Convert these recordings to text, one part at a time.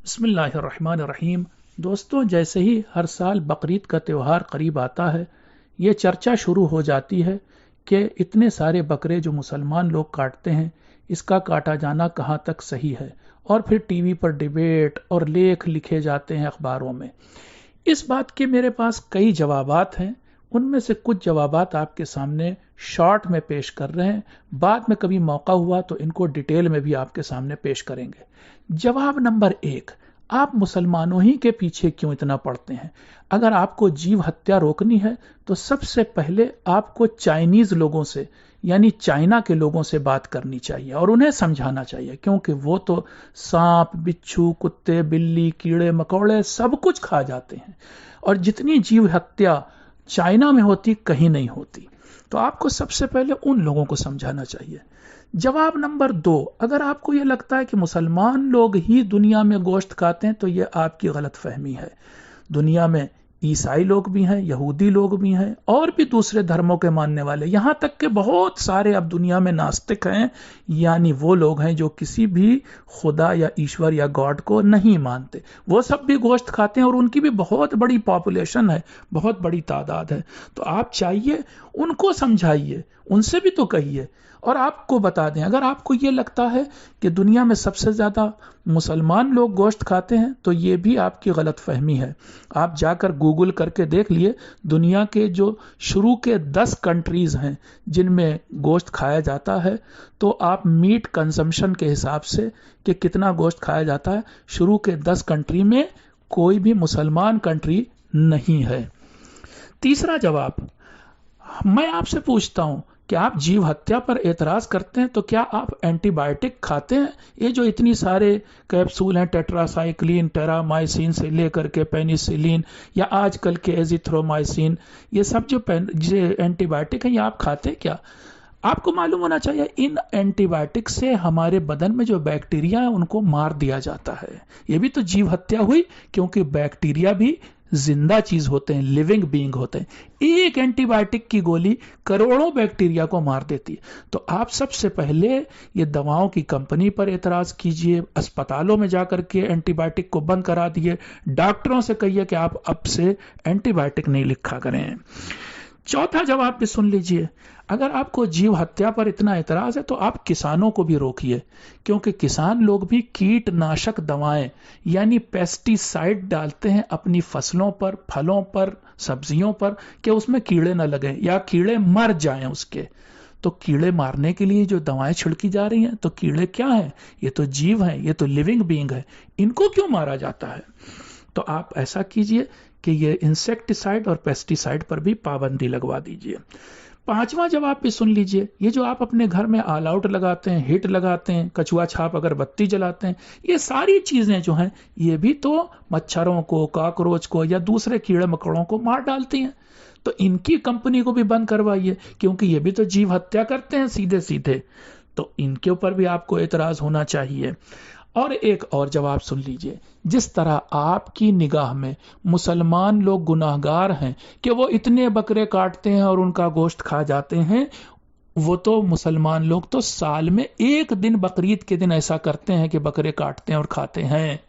बिस्मिल्लाहिर्रहमानिर्रहीम। दोस्तों, जैसे ही हर साल बकरीद का त्यौहार करीब आता है, ये चर्चा शुरू हो जाती है कि इतने सारे बकरे जो मुसलमान लोग काटते हैं, इसका काटा जाना कहाँ तक सही है। और फिर टीवी पर डिबेट और लेख लिखे जाते हैं अखबारों में। इस बात के मेरे पास कई जवाबात हैं। उनमें से कुछ जवाबात आपके सामने शॉर्ट में पेश कर रहे हैं। बाद में कभी मौका हुआ तो इनको डिटेल में भी आपके सामने पेश करेंगे। जवाब नंबर 1, आप मुसलमानों ही के पीछे क्यों इतना पड़ते हैं? अगर आपको जीव हत्या रोकनी है तो सबसे पहले आपको चाइनीज लोगों से, यानी चाइना के लोगों से बात करनी चाहिए और उन्हें समझाना चाहिए, क्योंकि वो तो सांप, बिच्छू, कुत्ते, बिल्ली, कीड़े मकोड़े सब कुछ खा जाते हैं और जितनी जीव हत्या चाइना में होती कहीं नहीं होती। तो आपको सबसे पहले उन लोगों को समझाना चाहिए। जवाब नंबर 2, अगर आपको यह लगता है कि मुसलमान लोग ही दुनिया में गोश्त खाते हैं तो यह आपकी गलतफहमी है। दुनिया में ईसाई लोग भी हैं, यहूदी लोग भी हैं और भी दूसरे धर्मों के मानने वाले, यहां तक कि बहुत सारे अब दुनिया में नास्तिक हैं, यानी वो लोग हैं जो किसी भी खुदा या ईश्वर या गॉड को नहीं मानते। वो सब भी गोश्त खाते हैं और उनकी भी बहुत बड़ी पॉपुलेशन है, बहुत बड़ी तादाद है। तो आप चाहिए उनको समझाइए, उनसे भी तो कहिए। और आपको बता दें, अगर आपको ये लगता है कि दुनिया में सबसे ज्यादा मुसलमान लोग गोश्त खाते हैं तो ये भी आपकी गलत फहमी है। आप जाकर गूगल करके देख लिए, दुनिया के जो शुरू के 10 कंट्रीज हैं जिनमें गोश्त खाया जाता है, तो आप मीट कंजम्पशन के हिसाब से कि कितना गोश्त खाया जाता है, शुरू के 10 कंट्री में कोई भी मुसलमान कंट्री नहीं है। तीसरा जवाब, मैं आपसे पूछता हूं कि आप जीव हत्या पर एतराज करते हैं तो क्या आप एंटीबायोटिक खाते हैं? ये जो इतनी सारे कैप्सूल हैं, टेट्रासाइक्लिन, टेरामाइसिन से लेकर के पेनिसिलिन या आजकल के एजिथ्रोमाइसिन, ये सब जो एंटीबायोटिक हैं, ये आप खाते हैं क्या? आपको मालूम होना चाहिए इन एंटीबायोटिक से हमारे बदन में जो बैक्टीरिया है उनको मार दिया जाता है। ये भी तो जीव हत्या हुई, क्योंकि बैक्टीरिया भी जिंदा चीज होते हैं, लिविंग बीइंग होते हैं। एक एंटीबायोटिक की गोली करोड़ों बैक्टीरिया को मार देती है। तो आप सबसे पहले ये दवाओं की कंपनी पर एतराज कीजिए, अस्पतालों में जाकर के एंटीबायोटिक को बंद करा दिए, डॉक्टरों से कहिए कि आप अब से एंटीबायोटिक नहीं लिखा करें। चौथा जवाब भी सुन लीजिए, अगर आपको जीव हत्या पर इतना एतराज है तो आप किसानों को भी रोकिए, क्योंकि किसान लोग भी कीटनाशक दवाएं यानी पेस्टिसाइड डालते हैं अपनी फसलों पर, फलों पर, सब्जियों पर, कि उसमें कीड़े न लगे या कीड़े मर जाएं उसके। तो कीड़े मारने के लिए जो दवाएं छिड़की जा रही हैं, तो कीड़े क्या हैं? ये तो जीव हैं, ये तो लिविंग बीइंग है, इनको क्यों मारा जाता है? तो आप ऐसा कीजिए कि ये इंसेक्टिसाइड और पेस्टिसाइड पर भी पाबंदी लगवा दीजिए। पांचवा जवाब भी सुन लीजिए, ये जो आप अपने घर में ऑल आउट लगाते हैं, हिट लगाते हैं, कछुआ छाप अगरबत्ती जलाते हैं, ये सारी चीजें जो हैं ये भी तो मच्छरों को, कॉकरोच को या दूसरे कीड़े मकोड़ों को मार डालती हैं। तो इनकी कंपनी को भी बंद करवाइए, क्योंकि ये भी तो जीव हत्या करते हैं सीधे सीधे। तो इनके ऊपर भी आपको एतराज होना चाहिए। और एक और जवाब सुन लीजिए, जिस तरह आपकी निगाह में मुसलमान लोग गुनाहगार हैं कि वो इतने बकरे काटते हैं और उनका गोश्त खा जाते हैं, वो तो मुसलमान लोग तो साल में एक दिन, बकरीद के दिन ऐसा करते हैं कि बकरे काटते हैं और खाते हैं।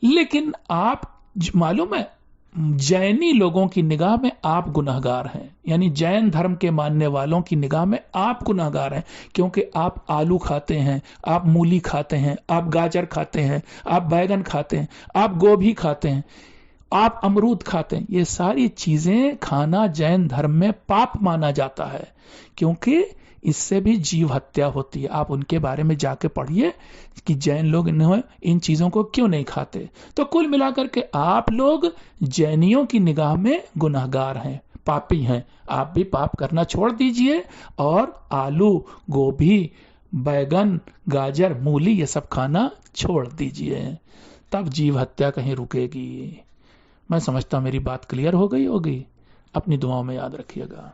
लेकिन आप, मालूम है, जैनी लोगों की निगाह में आप गुनाहगार हैं, यानी जैन धर्म के मानने वालों की निगाह में आप गुनाहगार हैं, क्योंकि आप आलू खाते हैं, आप मूली खाते हैं, आप गाजर खाते हैं, आप बैगन खाते हैं, आप गोभी खाते हैं, आप अमरूद खाते हैं। ये सारी चीजें खाना जैन धर्म में पाप माना जाता है, क्योंकि इससे भी जीव हत्या होती है। आप उनके बारे में जाके पढ़िए कि जैन लोग इन चीजों को क्यों नहीं खाते। तो कुल मिलाकर के आप लोग जैनियों की निगाह में गुनाहगार हैं, पापी हैं। आप भी पाप करना छोड़ दीजिए और आलू, गोभी, बैगन, गाजर, मूली ये सब खाना छोड़ दीजिए, तब जीव हत्या कहीं रुकेगी। मैं समझता हूं मेरी बात क्लियर हो गई होगी। अपनी दुआओं में याद रखिएगा।